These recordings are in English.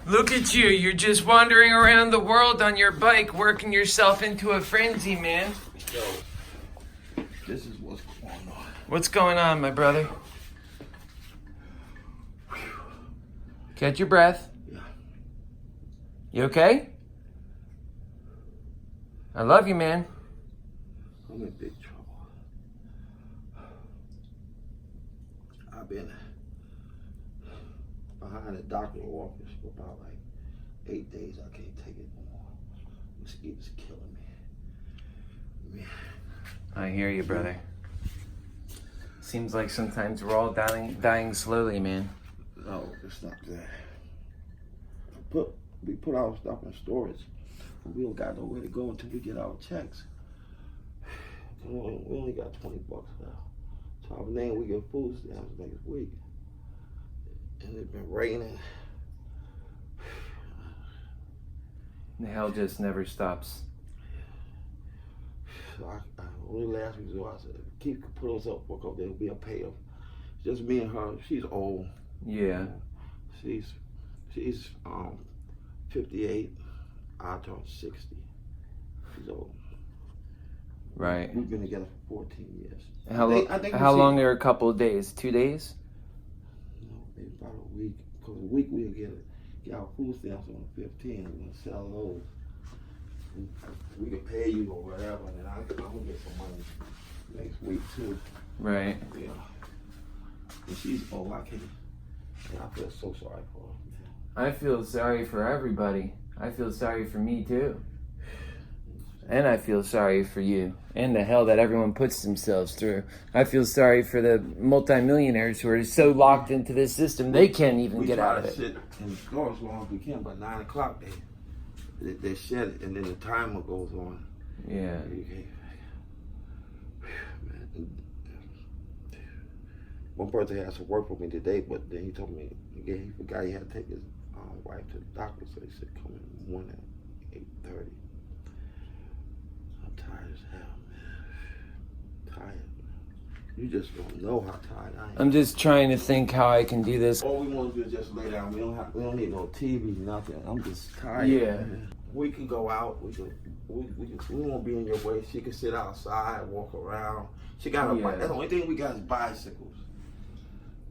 Look at you. You're just wandering around the world on your bike, working yourself into a frenzy, man. Yo, this is what's going on. What's going on, my brother? Catch your breath. Yeah. You okay? I love you, man. I'm in big trouble. I've been behind the doctor's office for about like 8 days. I can't take it no more. Mosquitoes killing me. Man. I hear you, brother. Seems like sometimes we're all dying slowly, man. No, it's not that. We put our stuff in storage, but we don't got nowhere to go until we get our checks. We only got $20 now. So I'm saying we get food stamps next week. And it's been raining. The hell just never stops. So I only last week, so I said, keep put us up for a couple days, we'll pay them. Just me and her. She's old. Yeah. She's 58. I turned 60. She's old. Right. We've been together for 14 years. How long are a couple of days? 2 days? No, maybe about a week. Because a week we'll get our food stamps on the 15th. We're going to sell those. We can pay you or whatever, and then I'm going to get some money next week too. Right. Yeah. And she's old. I can't. And I feel so sorry for her. Man. I feel sorry for everybody. I feel sorry for me too. And I feel sorry for you and the hell that everyone puts themselves through. I feel sorry for the multimillionaires who are so locked into this system they can't even get out of it. We try to sit in the store as long as we can, but 9 o'clock they shut it, and then the timer goes on. Yeah. One person has to work for me today, but then he told me he forgot he had to take his wife to the doctor, so he said come in the morning at 8:30. I'm tired as hell, man. Tired. You just don't know how tired I am. I'm just trying to think how I can do this. All we want to do is just lay down. We don't need no TV, nothing. I'm just tired. Yeah. Man. We can go out. We won't be in your way. She can sit outside, walk around. She got her bike. That's the only thing we got is bicycles.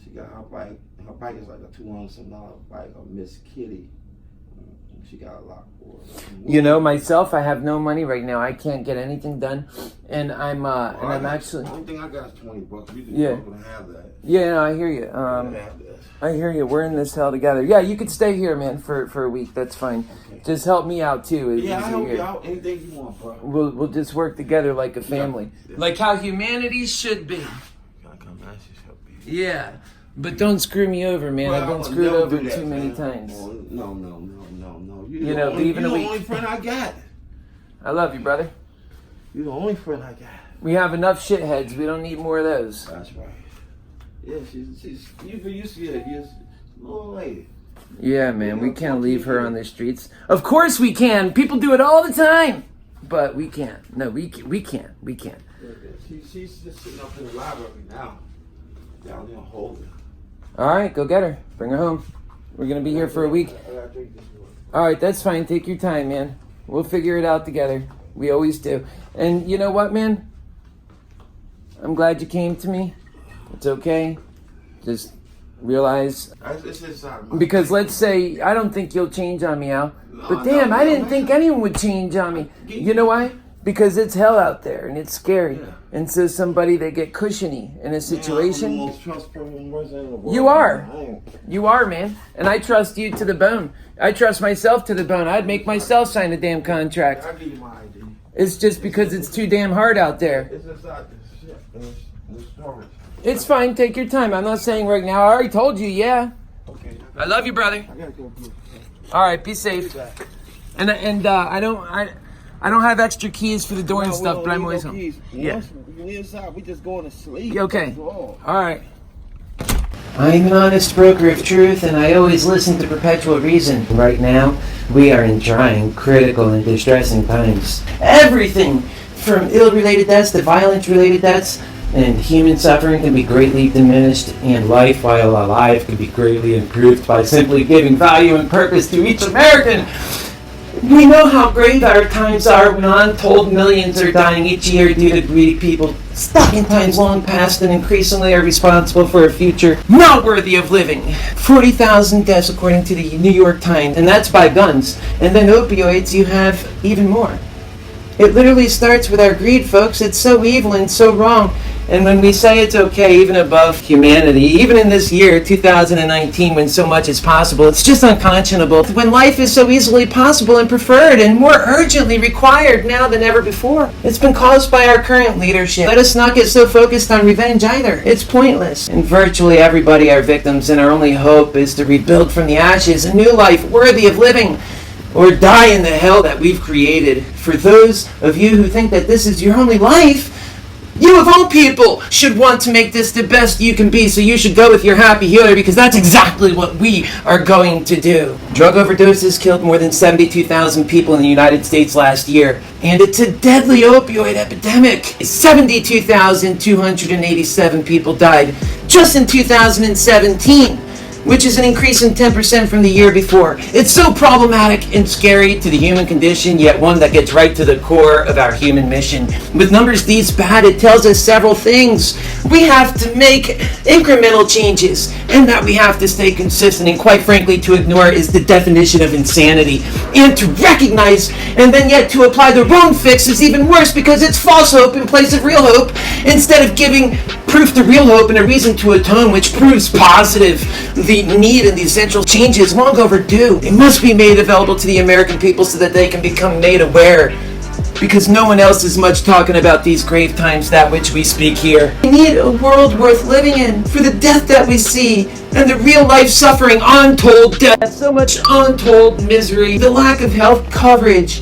She got her bike. Her bike is like a $200-some bike, a Miss Kitty. She got a lot for it. You know, myself, I have no money right now. I can't get anything done, and I'm actually. The only thing I got is $20. You just gonna have that. Yeah, no, I hear you. I hear you. We're in this hell together. Yeah, you could stay here, man, for a week. That's fine. Okay. Just help me out too. Yeah, I help you out. Anything you want, bro. We'll just work together like a family, like how humanity should be. Gotta come back, she. Yeah. But don't screw me over, man. I've been screwed over too many times. No. You know, leaving a week. You're the only friend I got. I love you, brother. You're the only friend I got. We have enough shitheads. We don't need more of those. That's right. Yeah, she's you see her. She's a little lady. Yeah, man. We can't leave her on the streets. Of course we can. People do it all the time. But we can't. No, we can't. She's just sitting up in the library now. Down there holding. All right, go get her. Bring her home. We're going to be here for a week. All right, that's fine. Take your time, man. We'll figure it out together. We always do. And you know what, man? I'm glad you came to me. It's okay. Just realize. Because let's say, I don't think you'll change on me, Al. But damn, I didn't think anyone would change on me. You know why? Because it's hell out there and it's scary. Yeah. And so somebody that get cushiony in a situation. I'm the most trustworthy person in the world. You are. You are, man. And I trust you to the bone. I trust myself to the bone. I'd make myself sign a damn contract. I'll give you my ID. It's just because it's too damn hard out there. It's just like this shit. It's fine. Take your time. I'm not saying right now. I already told you, yeah. Okay. I love you, brother. I gotta go. All right, be safe. And I don't have extra keys for the door and stuff, but I'm always home. Yeah. We inside, we just going to sleep. Okay. All right. I'm an honest broker of truth, and I always listen to Perpetual Reason. Right now, we are in trying, critical, and distressing times. Everything from ill-related deaths to violence-related deaths And human suffering can be greatly diminished, and life while alive can be greatly improved by simply giving value and purpose to each American. We know how grave our times are when untold millions are dying each year due to greedy people stuck in times long past and increasingly are responsible for a future not worthy of living. 40,000 deaths according to the New York Times, and that's by guns. And then opioids, you have even more. It literally starts with our greed, folks. It's so evil and so wrong. And when we say it's okay, even above humanity, even in this year, 2019, when so much is possible, it's just unconscionable. When life is so easily possible and preferred and more urgently required now than ever before. It's been caused by our current leadership. Let us not get so focused on revenge either. It's pointless. And virtually everybody are victims, and our only hope is to rebuild from the ashes a new life worthy of living, or die in the hell that we've created. For those of you who think that this is your only life, you of all people should want to make this the best you can be, so you should go with your happy healer, because that's exactly what we are going to do. Drug overdoses killed more than 72,000 people in the United States last year, and it's a deadly opioid epidemic. 72,287 people died just in 2017. Which is an increase in 10% from the year before. It's so problematic and scary to the human condition, yet one that gets right to the core of our human mission. With numbers these bad, it tells us several things. We have to make incremental changes, and that we have to stay consistent, and quite frankly, to ignore is the definition of insanity. And to recognize, and then yet to apply the wrong fix is even worse, because it's false hope in place of real hope, instead of giving proof to real hope and a reason to atone, which proves positive. The need and the essential change is long overdue. It must be made available to the American people so that they can become made aware, because no one else is much talking about these grave times that which we speak here. We need a world worth living in. For the death that we see and the real life suffering, untold death, so much untold misery, the lack of health coverage,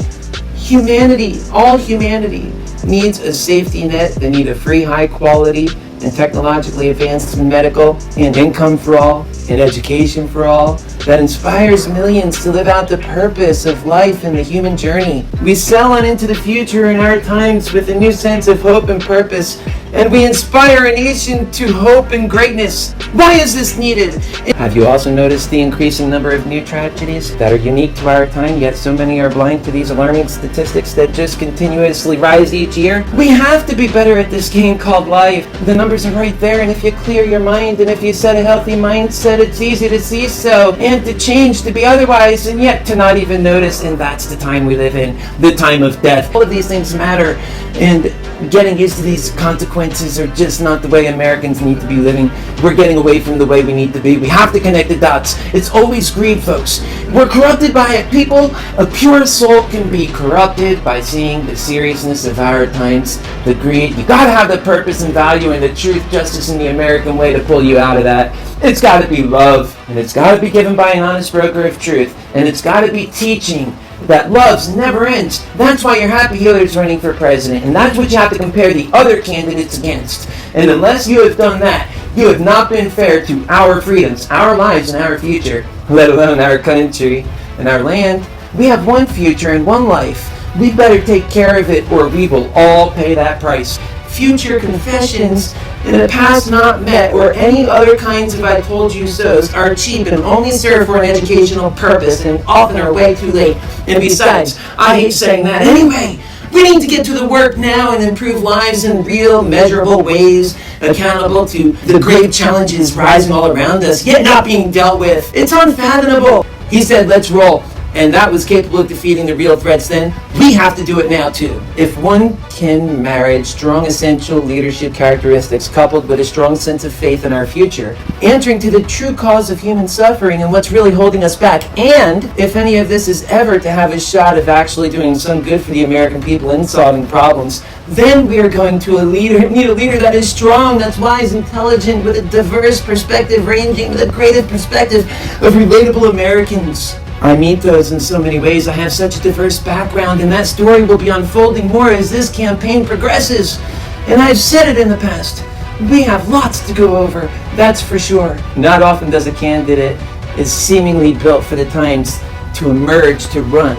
humanity, all humanity needs a safety net. They need a free, high quality and technologically advanced medical and income for all, and education for all, that inspires millions to live out the purpose of life and the human journey. We sail on into the future in our times with a new sense of hope and purpose, and we inspire a nation to hope and greatness. Why is this needed? Have you also noticed the increasing number of new tragedies that are unique to our time, yet so many are blind to these alarming statistics that just continuously rise each year? We have to be better at this game called life. The numbers are right there, and if you clear your mind, and if you set a healthy mindset, it's easy to see so, and to change to be otherwise, and yet to not even notice. And that's the time we live in, the time of death. All of these things matter, and getting used to these consequences are just not the way Americans need to be living. We're getting away from the way we need to be. We have to connect the dots. It's always greed, folks. We're corrupted by it. People, a pure soul can be corrupted by seeing the seriousness of our times, the greed. You gotta have the purpose and value and the truth, justice, and the American way to pull you out of that. It's gotta be love, and it's gotta be given by an honest broker of truth, and it's gotta be teaching that loves never ends. That's why your happy healer is running for president, and that's what you have to compare the other candidates against. And unless you have done that, you have not been fair to our freedoms, our lives, and our future, let alone our country and our land. We have one future and one life. We better take care of it, or we will all pay that price. Future confessions in a past not met, or any other kinds of I told you so's, are cheap and only serve for an educational purpose, and often are way too late. And besides, I hate saying that anyway. We need to get to the work now and improve lives in real, measurable ways, accountable to the grave challenges rising all around us, yet not being dealt with. It's unfathomable. He said, let's roll. And that was capable of defeating the real threats then. We have to do it now too. If one can marry strong essential leadership characteristics coupled with a strong sense of faith in our future, answering to the true cause of human suffering and what's really holding us back, and if any of this is ever to have a shot of actually doing some good for the American people and solving problems, then we are going to need a leader that is strong, that's wise, intelligent, with a diverse perspective, ranging with a creative perspective of relatable Americans. I meet those in so many ways. I have such a diverse background, and that story will be unfolding more as this campaign progresses. And I've said it in the past. We have lots to go over, that's for sure. Not often does a candidate is seemingly built for the times to emerge to run,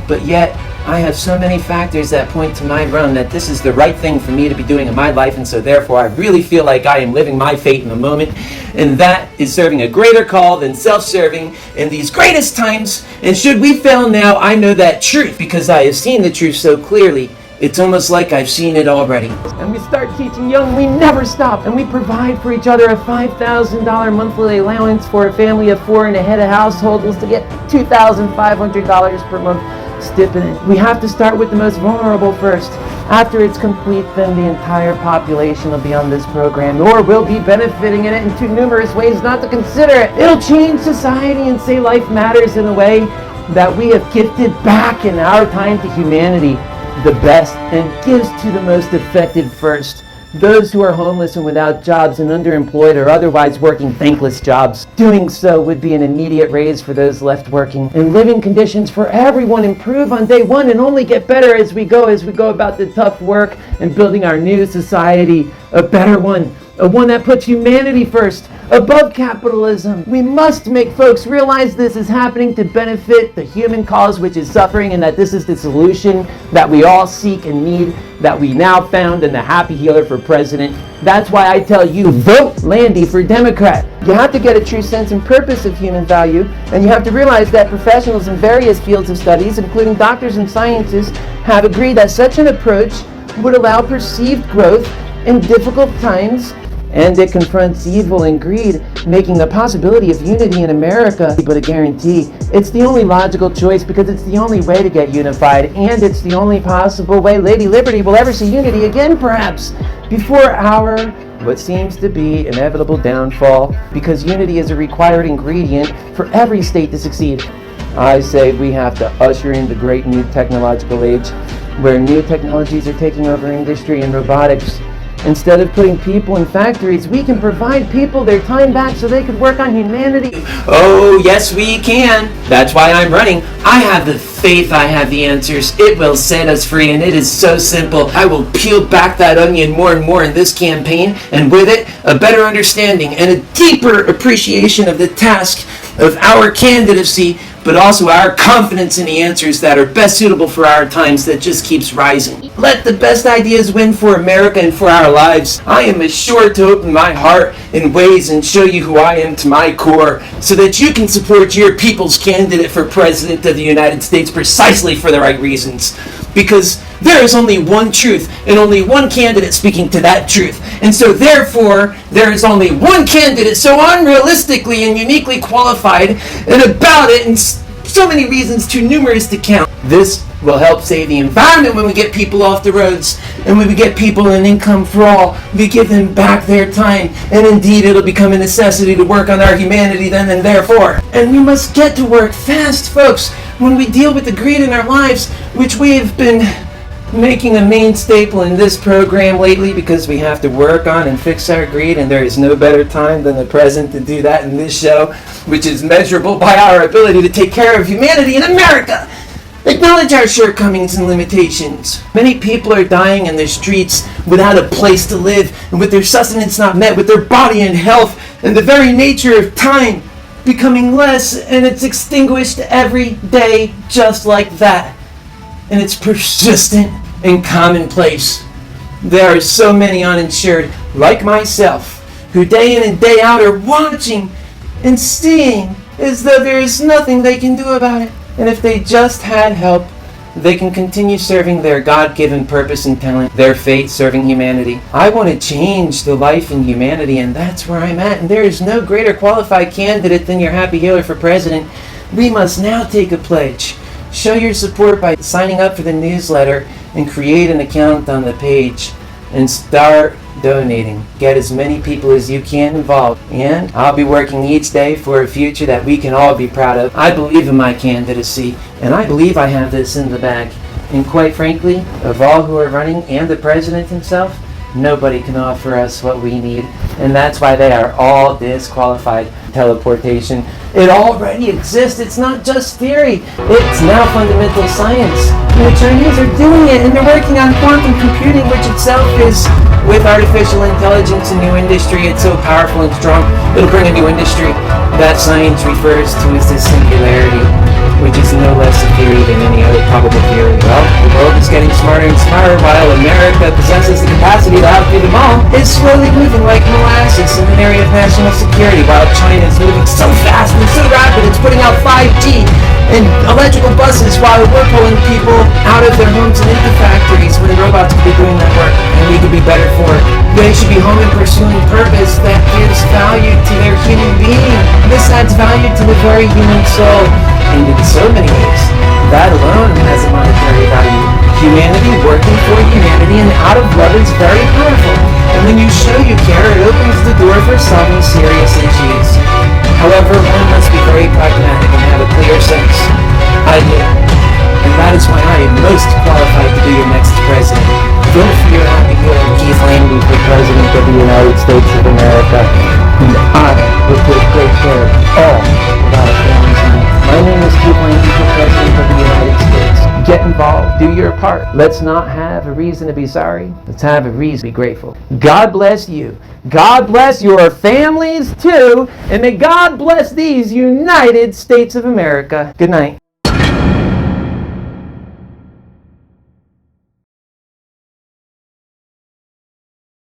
but yet I have so many factors that point to my run that this is the right thing for me to be doing in my life, and so therefore I really feel like I am living my fate in the moment, and that is serving a greater call than self-serving in these greatest times. And should we fail now, I know that truth because I have seen the truth so clearly. It's almost like I've seen it already. And we start teaching young, we never stop. And we provide for each other a $5,000 monthly allowance for a family of 4 and a head of households to get $2,500 per month stipend. We have to start with the most vulnerable first. After it's complete, then the entire population will be on this program, or will be benefiting in it in too numerous ways not to consider it. It'll change society and say life matters in a way that we have gifted back in our time to humanity the best, and gives to the most affected first. Those who are homeless and without jobs and underemployed or otherwise working thankless jobs. Doing so would be an immediate raise for those left working. And living conditions for everyone improve on day one and only get better as we go about the tough work and building our new society, a better one that puts humanity first, above capitalism. We must make folks realize this is happening to benefit the human cause, which is suffering, and that this is the solution that we all seek and need, that we now found in the Happy Healer for President. That's why I tell you, vote Landy for Democrat. You have to get a true sense and purpose of human value, and you have to realize that professionals in various fields of studies, including doctors and scientists, have agreed that such an approach would allow perceived growth in difficult times, and it confronts evil and greed, making the possibility of unity in America but a guarantee. It's the only logical choice because it's the only way to get unified, and it's the only possible way Lady Liberty will ever see unity again, perhaps, before our what seems to be inevitable downfall, because unity is a required ingredient for every state to succeed. I say we have to usher in the great new technological age, where new technologies are taking over industry and robotics. Instead of putting people in factories, we can provide people their time back so they could work on humanity. Oh, yes, we can. That's why I'm running. I have the faith I have the answers. It will set us free, and it is so simple. I will peel back that onion more and more in this campaign, and with it, a better understanding and a deeper appreciation of the task of our candidacy, but also our confidence in the answers that are best suitable for our times that just keeps rising. Let the best ideas win for America and for our lives. I am assured to open my heart in ways and show you who I am to my core, so that you can support your people's candidate for President of the United States precisely for the right reasons. Because there is only one truth and only one candidate speaking to that truth. And so therefore, there is only one candidate so unrealistically and uniquely qualified and about it in so many reasons too numerous to count. This will help save the environment when we get people off the roads, and when we get people an income for all, we give them back their time, and indeed it'll become a necessity to work on our humanity then and therefore. And we must get to work fast, folks, when we deal with the greed in our lives, which we have been making a main staple in this program lately, because we have to work on and fix our greed, and there is no better time than the present to do that in this show, which is measurable by our ability to take care of humanity in America. Acknowledge our shortcomings and limitations. Many people are dying in the streets without a place to live, and with their sustenance not met, with their body and health, and the very nature of time becoming less, and it's extinguished every day just like that. And it's persistent and commonplace. There are so many uninsured, like myself, who day in and day out are watching and seeing as though there is nothing they can do about it. And if they just had help, they can continue serving their God-given purpose and talent, their fate serving humanity. I want to change the life in humanity, and that's where I'm at. And there is no greater qualified candidate than your Happy Healer for President. We must now take a pledge. Show your support by signing up for the newsletter and create an account on the page and start donating. Get as many people as you can involved, and I'll be working each day for a future that we can all be proud of. I believe in my candidacy, and I believe I have this in the bag. And quite frankly, of all who are running and the president himself, nobody can offer us what we need, and that's why they are all disqualified. Teleportation, it already exists. It's not just theory, it's now fundamental science. And the Chinese are doing it, and they're working on quantum computing, which itself is, with artificial intelligence, a new industry. It's so powerful and strong, it'll bring a new industry. That science refers to as the singularity, which is no less a theory than any other probable theory. Well, getting smarter and smarter while America possesses the capacity to outdo them all, is slowly moving like molasses in an area of national security while China is moving so fast and so rapid it's putting out 5G and electrical buses while we're pulling people out of their homes and into factories when robots could be doing that work and we could be better for it. They should be home and pursuing purpose that gives value to their human being. This adds value to the very human soul. And in so many ways, that alone has a monetary value. Humanity working for humanity and out of love is very powerful. And when you show you care, it opens the door for solving serious issues. However, one must be very pragmatic and have a clear sense. I do. And that is why I am most qualified to be your next president. Vote for your HappyHealer Keith Langley for President of the United States of America. And I will take great care of all of our families. My name is Keith Langley for President of the United States. Get involved. Do your part. Let's not have a reason to be sorry. Let's have a reason to be grateful. God bless you. God bless your families too. And may God bless these United States of America. Good night.